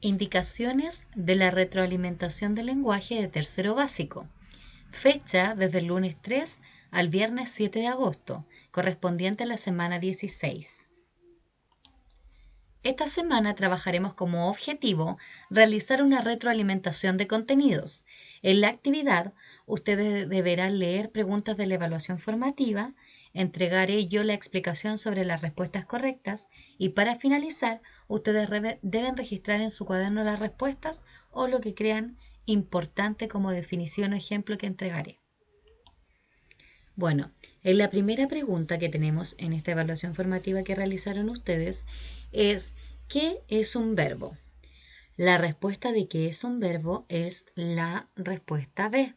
Indicaciones de la retroalimentación del lenguaje de tercero básico. Fecha desde el lunes 3 al viernes 7 de agosto, correspondiente a la semana 16. Esta semana trabajaremos como objetivo realizar una retroalimentación de contenidos. En la actividad, ustedes deberán leer preguntas de la evaluación formativa, entregaré yo la explicación sobre las respuestas correctas y para finalizar, ustedes deben registrar en su cuaderno las respuestas o lo que crean importante como definición o ejemplo que entregaré. Bueno, en la primera pregunta que tenemos en esta evaluación formativa que realizaron ustedes es ¿qué es un verbo? La respuesta de qué es un verbo es la respuesta B.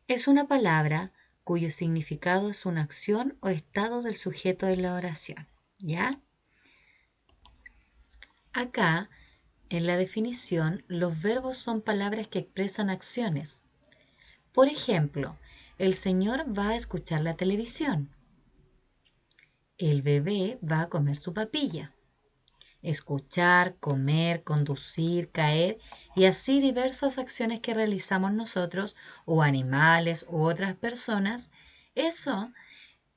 Es una palabra cuyo significado es una acción o estado del sujeto de la oración, ¿ya? Acá, en la definición, los verbos son palabras que expresan acciones. Por ejemplo, el señor va a escuchar la televisión. El bebé va a comer su papilla. Escuchar, comer, conducir, caer y así diversas acciones que realizamos nosotros o animales u otras personas. Eso,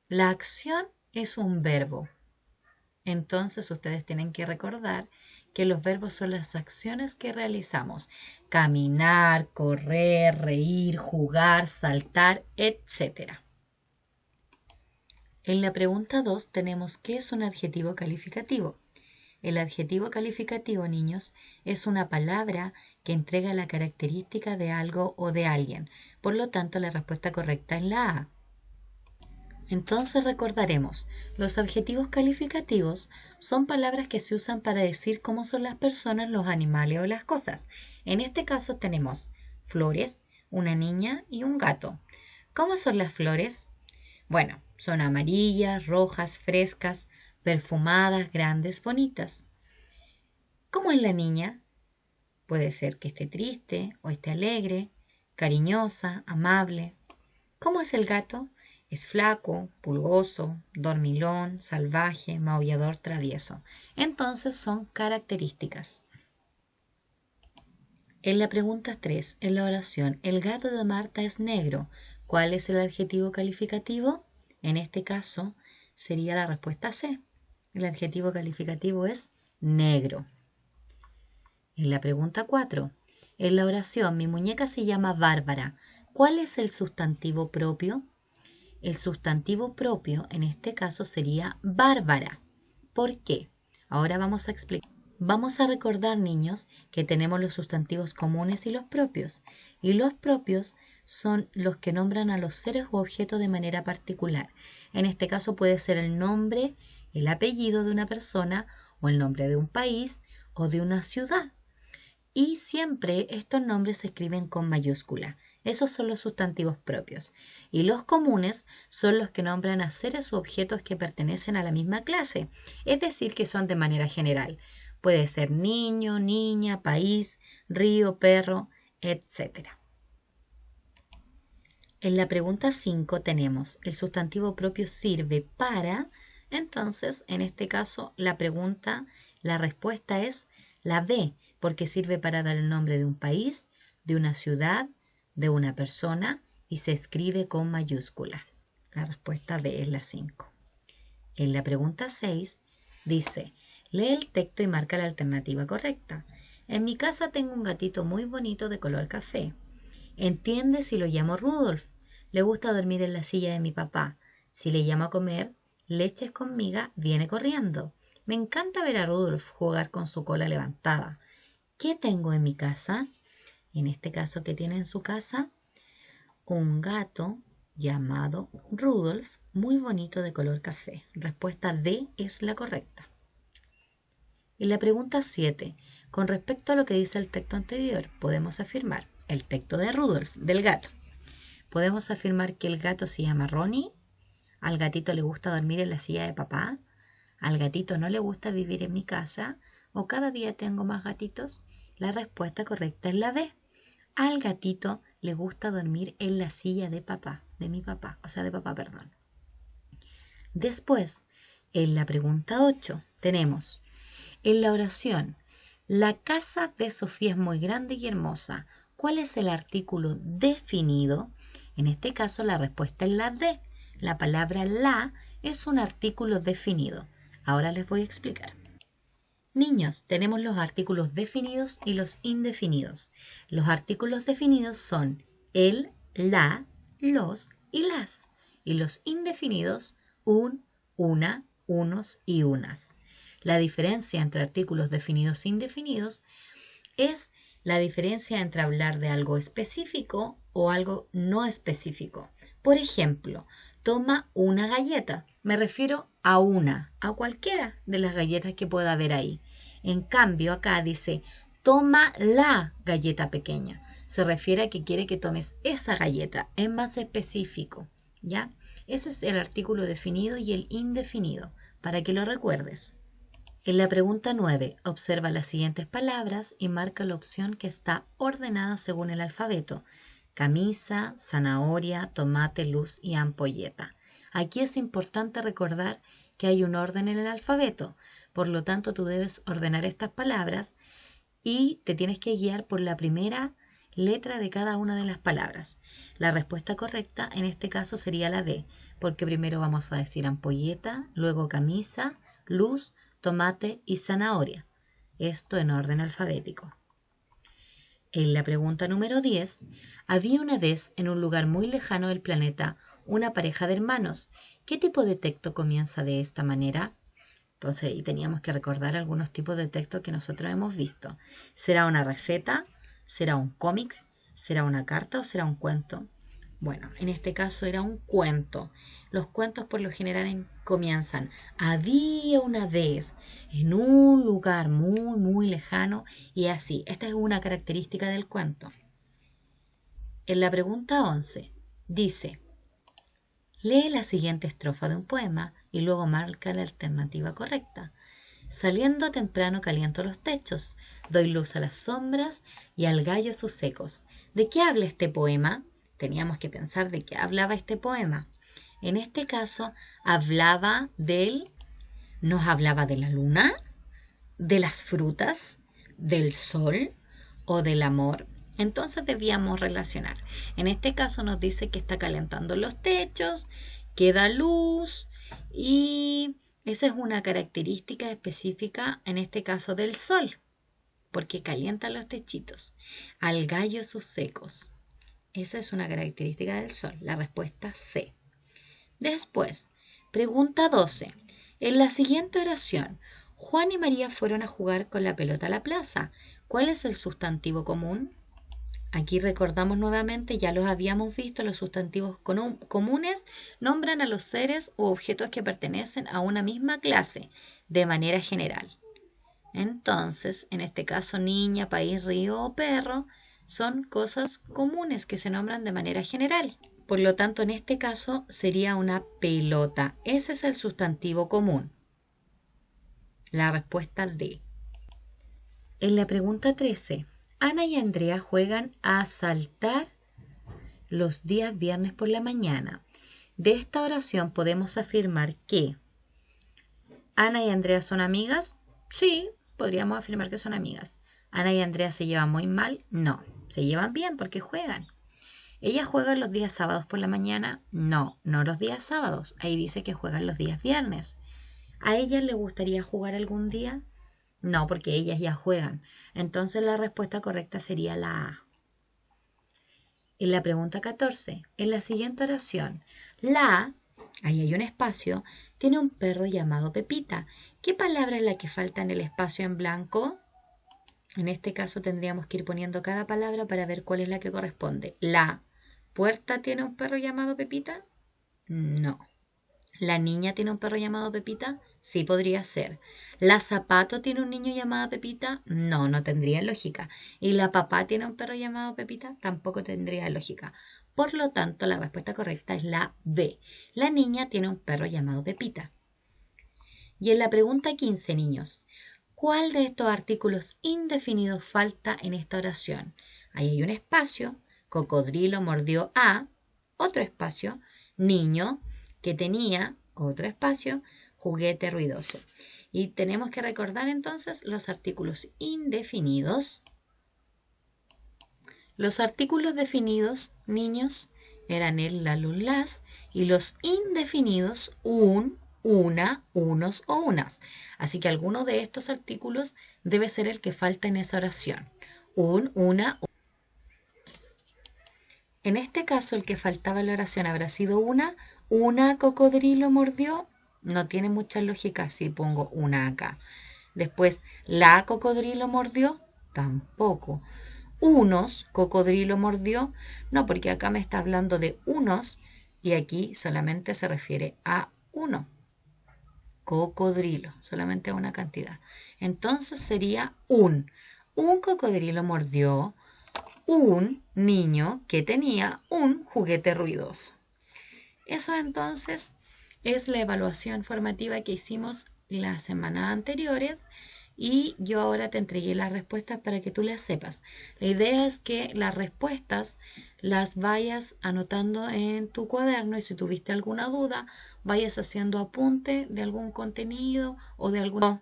la acción es un verbo. Entonces ustedes tienen que recordar que los verbos son las acciones que realizamos. Caminar, correr, reír, jugar, saltar, etc. En la pregunta 2 tenemos ¿qué es un adjetivo calificativo? El adjetivo calificativo, niños, es una palabra que entrega la característica de algo o de alguien. Por lo tanto, la respuesta correcta es la A. Entonces recordaremos, los adjetivos calificativos son palabras que se usan para decir cómo son las personas, los animales o las cosas. En este caso tenemos flores, una niña y un gato. ¿Cómo son las flores? Bueno, son amarillas, rojas, frescas, perfumadas, grandes, bonitas. ¿Cómo es la niña? Puede ser que esté triste o esté alegre, cariñosa, amable. ¿Cómo es el gato? Es flaco, pulgoso, dormilón, salvaje, maullador, travieso. Entonces son características. En la pregunta 3, en la oración, el gato de Marta es negro. ¿Cuál es el adjetivo calificativo? En este caso sería la respuesta C. El adjetivo calificativo es negro. En la pregunta 4, en la oración, mi muñeca se llama Bárbara. ¿Cuál es el sustantivo propio? El sustantivo propio en este caso sería Bárbara. ¿Por qué? Ahora vamos a explicar. Vamos a recordar, niños, que tenemos los sustantivos comunes y los propios. Y los propios son los que nombran a los seres u objetos de manera particular. En este caso puede ser el nombre, el apellido de una persona o el nombre de un país o de una ciudad. Y siempre estos nombres se escriben con mayúscula. Esos son los sustantivos propios. Y los comunes son los que nombran a seres u objetos que pertenecen a la misma clase, es decir, que son de manera general. Puede ser niño, niña, país, río, perro, etc. En la pregunta 5 tenemos el sustantivo propio sirve para, entonces en este caso la respuesta es la B, porque sirve para dar el nombre de un país, de una ciudad, de una persona y se escribe con mayúscula. La respuesta B es la 5. En la pregunta 6 dice, lee el texto y marca la alternativa correcta. En mi casa tengo un gatito muy bonito de color café. Entiende si lo llamo Rudolf. Le gusta dormir en la silla de mi papá. Si le llamo a comer leches con miga, viene corriendo. Me encanta ver a Rudolf jugar con su cola levantada. ¿Qué tengo en mi casa? En este caso, ¿qué tiene en su casa? Un gato llamado Rudolf, muy bonito de color café. Respuesta D es la correcta. Y la pregunta 7. Con respecto a lo que dice el texto anterior, podemos afirmar el texto de Rudolf, del gato. Podemos afirmar que el gato se llama Ronnie, al gatito le gusta dormir en la silla de papá, al gatito no le gusta vivir en mi casa, o cada día tengo más gatitos. La respuesta correcta es la B. Al gatito le gusta dormir en la silla de papá, de mi papá, o sea, de papá, perdón. Después, en la pregunta 8, tenemos, en la oración, La casa de Sofía es muy grande y hermosa. ¿Cuál es el artículo definido? En este caso la respuesta es la D. La palabra la es un artículo definido. Ahora les voy a explicar. Niños, tenemos los artículos definidos y los indefinidos. Los artículos definidos son el, la, los y las. Y los indefinidos, un, una, unos y unas. La diferencia entre artículos definidos e indefinidos es la diferencia entre hablar de algo específico o algo no específico. Por ejemplo, toma una galleta. Me refiero a una, a cualquiera de las galletas que pueda haber ahí. En cambio, acá dice, toma la galleta pequeña. Se refiere a que quiere que tomes esa galleta. Es más específico, ¿ya? Eso es el artículo definido y el indefinido, para que lo recuerdes. En la pregunta 9, observa las siguientes palabras y marca la opción que está ordenada según el alfabeto. Camisa, zanahoria, tomate, luz y ampolleta. Aquí es importante recordar que hay un orden en el alfabeto, por lo tanto tú debes ordenar estas palabras y te tienes que guiar por la primera letra de cada una de las palabras. La respuesta correcta en este caso sería la D, porque primero vamos a decir ampolleta, luego camisa, luz, tomate y zanahoria. Esto en orden alfabético. En la pregunta número 10, había una vez en un lugar muy lejano del planeta una pareja de hermanos. ¿Qué tipo de texto comienza de esta manera? Entonces ahí teníamos que recordar algunos tipos de texto que nosotros hemos visto. ¿Será una receta? ¿Será un cómics? ¿Será una carta o será un cuento? Bueno, en este caso era un cuento. Los cuentos por lo general comienzan. Había una vez en un lugar muy, muy lejano y así. Esta es una característica del cuento. En la pregunta 11 dice, lee la siguiente estrofa de un poema y luego marca la alternativa correcta. Saliendo temprano caliento los techos, doy luz a las sombras y al gallo sus ecos. ¿De qué habla este poema? Teníamos que pensar de qué hablaba este poema. En este caso, nos hablaba de la luna, de las frutas, del sol o del amor. Entonces debíamos relacionar. En este caso nos dice que está calentando los techos, que da luz y esa es una característica específica en este caso del sol, porque calienta los techitos. Al gallo sus secos. Esa es una característica del sol. La respuesta C. Después, pregunta 12. En la siguiente oración, Juan y María fueron a jugar con la pelota a la plaza. ¿Cuál es el sustantivo común? Aquí recordamos nuevamente, ya los habíamos visto, los sustantivos comunes nombran a los seres u objetos que pertenecen a una misma clase de manera general. Entonces, en este caso, niña, país, río o perro son cosas comunes que se nombran de manera general. Por lo tanto, en este caso sería una pelota. Ese es el sustantivo común. La respuesta D. En la pregunta 13, Ana y Andrea juegan a saltar los días viernes por la mañana. De esta oración podemos afirmar que Ana y Andrea son amigas. Sí, podríamos afirmar que son amigas. ¿Ana y Andrea se llevan muy mal? No, se llevan bien porque juegan. ¿Ellas juegan los días sábados por la mañana? No, no los días sábados. Ahí dice que juegan los días viernes. ¿A ellas les gustaría jugar algún día? No, porque ellas ya juegan. Entonces la respuesta correcta sería la A. En la pregunta 14, en la siguiente oración, la A, ahí hay un espacio, tiene un perro llamado Pepita. ¿Qué palabra es la que falta en el espacio en blanco? En este caso tendríamos que ir poniendo cada palabra para ver cuál es la que corresponde. ¿La puerta tiene un perro llamado Pepita? No. ¿La niña tiene un perro llamado Pepita? Sí, podría ser. ¿La zapato tiene un niño llamado Pepita? No, no tendría lógica. ¿Y la papá tiene un perro llamado Pepita? Tampoco tendría lógica. Por lo tanto, la respuesta correcta es la B. La niña tiene un perro llamado Pepita. Y en la pregunta 15, niños, ¿cuál de estos artículos indefinidos falta en esta oración? Ahí hay un espacio, cocodrilo mordió a, otro espacio, niño, que tenía, otro espacio, juguete ruidoso. Y tenemos que recordar entonces los artículos indefinidos. Los artículos definidos, niños, eran el, la, luz, las, y los indefinidos, un, una, unos o unas. Así que alguno de estos artículos debe ser el que falta en esa oración. Un, una. En este caso, el que faltaba en la oración habrá sido una cocodrilo mordió. No tiene mucha lógica si pongo una acá. Después, la cocodrilo mordió, tampoco. Unos cocodrilo mordió, no, porque acá me está hablando de unos y aquí solamente se refiere a uno. Cocodrilo, solamente a una cantidad. Entonces sería un cocodrilo mordió un niño que tenía un juguete ruidoso. Eso entonces es la evaluación formativa que hicimos las semanas anteriores y yo ahora te entregué las respuestas para que tú las sepas. La idea es que las respuestas las vayas anotando en tu cuaderno y si tuviste alguna duda, vayas haciendo apunte de algún contenido o de algún...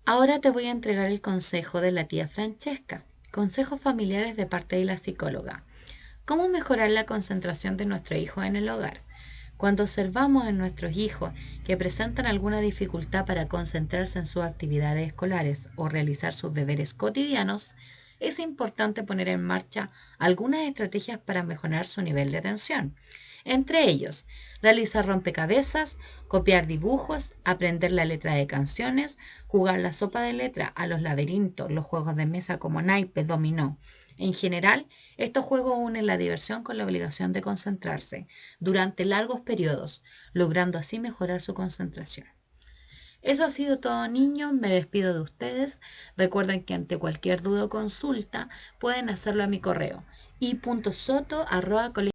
Ahora te voy a entregar el consejo de la tía Francesca. Consejos familiares de parte de la psicóloga. ¿Cómo mejorar la concentración de nuestro hijo en el hogar? Cuando observamos en nuestros hijos que presentan alguna dificultad para concentrarse en sus actividades escolares o realizar sus deberes cotidianos, es importante poner en marcha algunas estrategias para mejorar su nivel de atención. Entre ellos, realizar rompecabezas, copiar dibujos, aprender la letra de canciones, jugar la sopa de letra a los laberintos, los juegos de mesa como naipes, dominó. En general, estos juegos unen la diversión con la obligación de concentrarse durante largos periodos, logrando así mejorar su concentración. Eso ha sido todo, niños. Me despido de ustedes. Recuerden que ante cualquier duda o consulta pueden hacerlo a mi correo i.soto@colegio